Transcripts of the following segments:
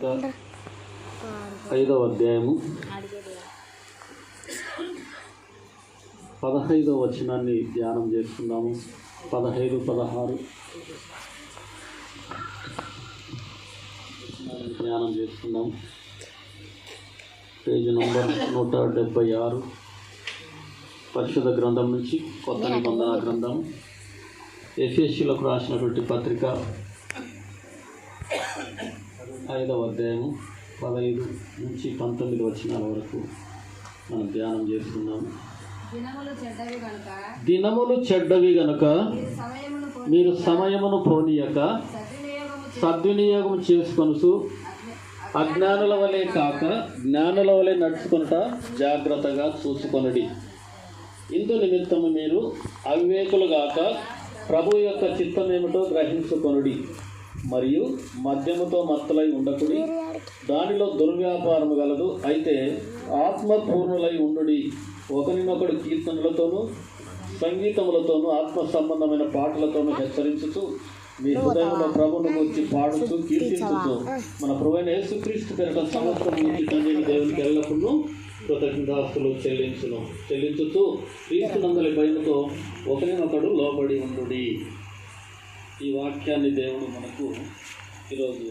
5వ అధ్యాయము 15వ వచనాన్ని ధ్యానం చేసుకుందాము. 15, 16 ధ్యానం చేసుకుందాము. పేజీ నంబర్ 176, పరిశుద్ధ గ్రంథం నుంచి కొత్త నిబంధన గ్రంథం, ఎఫెసీయులకు రాసినటువంటి పత్రిక 5వ అధ్యాయము 15 నుంచి 19 వచనాల వరకు మనం ధ్యానం చేసుకున్నాము. దినములు చెడ్డవి గనుక మీరు సమయమును పోనీయక సద్వినియోగం చేసుకొనుచు అజ్ఞానుల వలె కాక జ్ఞానుల వలె నడుచుకొనుట జాగ్రత్తగా చూసుకొనుడి. ఇందు నిమిత్తము మీరు అవివేకులు గాక ప్రభు యొక్క చిత్తమేమిటో గ్రహించుకొనుడి. మరియు మద్యముతో మత్తులై ఉండకుడి, దానిలో దుర్వ్యాపారము గలదు. అయితే ఆత్మపూర్ణులై ఉండుడి. ఒకరినొకడు కీర్తనలతోనూ సంగీతములతోనూ ఆత్మ సంబంధమైన పాటలతోనూ హెచ్చరించుతూ మీ హృదయంలో ప్రభువును గురించి పాడుతూ కీర్తించుతూ మన ప్రభువైన యేసుక్రీస్తు పేరిట సమస్తం గురించి తండ్రి దేవునికి ఎల్లప్పుడూ కృతజ్ఞతాస్తులు చెల్లించుతూ క్రీస్తునందలి భయముతో ఒకరినొకడు లోబడి ఉండుడి. ఈ వాక్యాన్ని దేవుడు మనకు ఈరోజు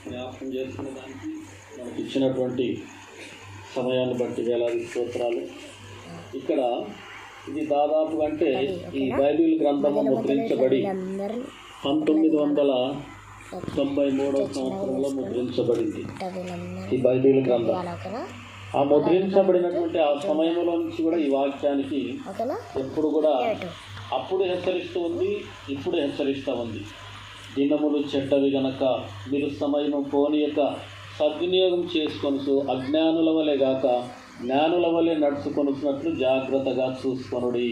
జ్ఞాపకం చేసుకునేదానికి మనకు ఇచ్చినటువంటి సమయాన్ని బట్టి వేలాది స్తోత్రాలు. ఇక్కడ ఇది దాదాపు అంటే ఈ బైబిల్ గ్రంథము ముద్రించబడి 1993వ సంవత్సరంలో ముద్రించబడింది ఈ బైబిల్ గ్రంథం. ఆ ముద్రించబడినటువంటి ఆ సమయంలో నుంచి కూడా ఈ వాక్యానికి ఎప్పుడు కూడా అప్పుడు హెచ్చరిస్తూ ఉంది, ఇప్పుడు హెచ్చరిస్తూ ఉంది. దినములు చెడ్డవి గనక మీరు సమయము పోనీయక సద్వినియోగం చేసుకొనుచు అజ్ఞానుల వలె గాక జ్ఞానుల వలె నడుచుకొనుచున్నట్లు జాగ్రత్తగా చూసుకొనుడి.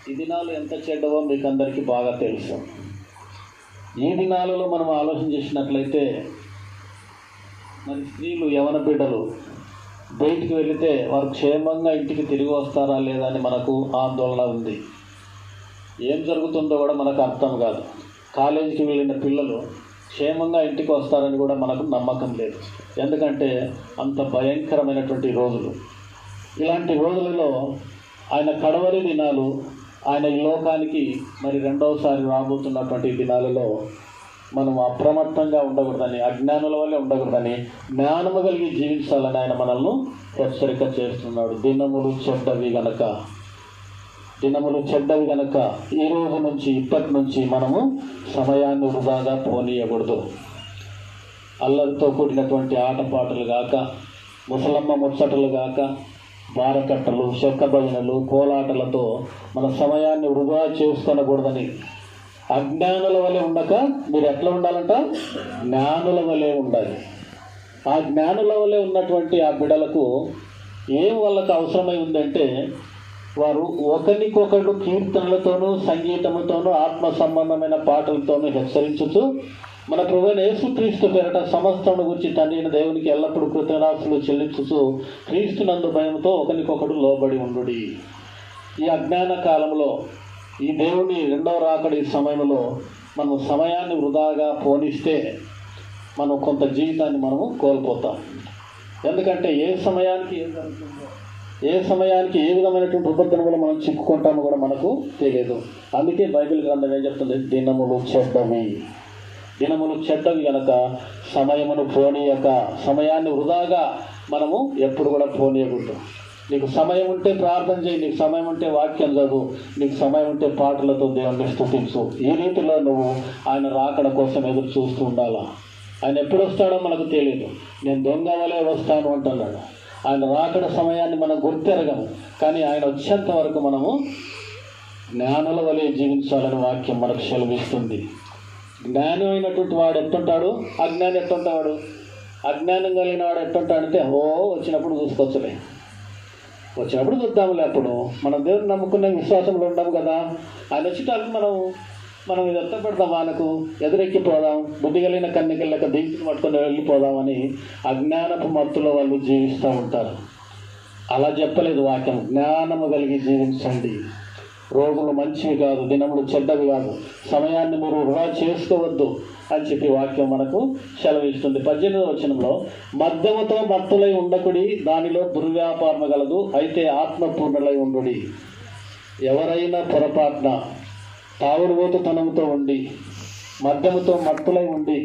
ఈ దినాలు ఎంత చెడ్డవో మీకు అందరికీ బాగా తెలుసు. ఈ దినాలలో మనం ఆలోచన చేసినట్లయితే మరి స్త్రీలు, యవన బిడ్డలు బయటికి వెళితే వారు క్షేమంగా ఇంటికి తిరిగి వస్తారా లేదా అని మనకు ఆందోళన ఉంది. ఏం జరుగుతుందో కూడా మనకు అర్థం కాదు. కాలేజీకి వెళ్ళిన పిల్లలు క్షేమంగా ఇంటికి వస్తారని కూడా మనకు నమ్మకం లేదు. ఎందుకంటే అంత భయంకరమైనటువంటి రోజులు. ఇలాంటి రోజులలో ఆయన కడవరి దినాలు, ఆయన ఈ లోకానికి మరి రెండవసారి రాబోతున్నటువంటి దినాలలో మనం అప్రమత్తంగా ఉండకూడదని, అజ్ఞానుల వల్లే ఉండకూడదని, జ్ఞానము కలిగి జీవించాలని ఆయన మనల్ని హెచ్చరిక చేస్తున్నాడు. దినములు చెడ్డవి గనక ఈ రోజు నుంచి, ఇప్పటి నుంచి మనము సమయాన్ని వృధాగా పోనీయకూడదు. అల్లరితో కూడినటువంటి ఆటపాటలు గాక, ముసలమ్మ ముచ్చటలు గాక, బారకట్టలు, చెక్క భజనలు, కోలాటలతో మన సమయాన్ని వృధా చేసుకొనకూడదని. అజ్ఞానుల వలె ఉండక మీరు ఎట్లా ఉండాలంట? జ్ఞానుల వలె ఉండాలి. ఆ జ్ఞానుల వలె ఉన్నటువంటి ఆ బిడ్డలకు ఏం వాళ్ళకు అవసరమై ఉందంటే, వారు ఒకరికొకరు కీర్తనలతోనూ సంగీతముతోనూ ఆత్మ సంబంధమైన పాటలతోనూ హెచ్చరించుతూ మన ప్రభువైన యేసుక్రీస్తు పేరట సమస్తమును గురించి తండ్రి దేవునికి ఎల్లప్పుడూ కృతజ్ఞతాస్తులు చెల్లించుతూ క్రీస్తునందు భయంతో ఒకరికొకడు లోబడి ఉండుడి. ఈ అజ్ఞాన కాలంలో, ఈ దేవుని రెండవ రాకడి సమయంలో మనం సమయాన్ని వృధాగా పోనిస్తే మనం కొంత జీవితాన్ని మనము కోల్పోతాం. ఎందుకంటే ఏ సమయానికి ఏం జరుగుతుందో, ఏ సమయానికి ఏ విధమైనటువంటి ఉపద్రవంలో మనం చిక్కుకుంటామో కూడా మనకు తెలియదు. అందుకే బైబిల్ గ్రంథం ఏం చెప్తుంది? దినములు చెడ్డవి గనక సమయమును పోనీయక. సమయాన్ని వృధాగా మనము ఎప్పుడు కూడా పోనీయకూడదు. నీకు సమయం ఉంటే ప్రార్థన చేయి, నీకు సమయం ఉంటే వాక్యం చదువు, నీకు సమయం ఉంటే పాటలతో దేవుణ్ణి స్తుతించు. ఈ రీతిలో నువ్వు ఆయన రాకడ కోసం ఎదురు చూస్తూ ఉండాలా. ఆయన ఎప్పుడు వస్తాడో మనకు తెలియదు. నేను దొంగ వలె వస్తాను అంటున్నాడు. ఆయన రాకడ సమయాన్ని మనం గుర్తెరగము, కానీ ఆయన వచ్చేంత వరకు మనము జ్ఞానుల వలె జీవించాలని వాక్యం మనకు సెలవిస్తుంది. జ్ఞానం అయినటువంటి వాడు ఎట్టుంటాడు, అజ్ఞానం ఎట్టుంటాడు? అజ్ఞానం కలిగిన వాడు ఎట్టుంటాడంటే, వచ్చినప్పుడు చూసుకోవచ్చులే, వచ్చినప్పుడు చూద్దాంలే, అప్పుడు మనం దేవుని నమ్ముకునే విశ్వాసంలో ఉంటాం కదా, ఆయన వచ్చేటప్పుడు మనం ఇది ఎత్త పెడదాం, ఆయనకు ఎదురెక్కిపోదాం, బుద్ధి కలిగిన కన్నికలక దీక్షను పట్టుకొని వెళ్ళిపోదామని అజ్ఞానపు మత్తులో వాళ్ళు జీవిస్తూ ఉంటారు. అలా చెప్పలేదు వాక్యం. జ్ఞానము కలిగి జీవించండి. రోజులు మంచివి కాదు, దినములు చెడ్డవి కాదు. సమయాన్ని మీరు వృధా చేసుకోవద్దు. అని చెప్పి వాక్యం మనకు సెలవిస్తుంది. 18వ వచనంలో, మద్యముతో మత్తులై ఉండకుడి, దానిలో దుర్వ్యాపారము గలదు, అయితే ఆత్మపూర్ణులై ఉండుడి. ఎవరైనా పొరపాటున తాగుడుబోతుతనంతో ఉండి మద్యముతో మత్తులై ఉండి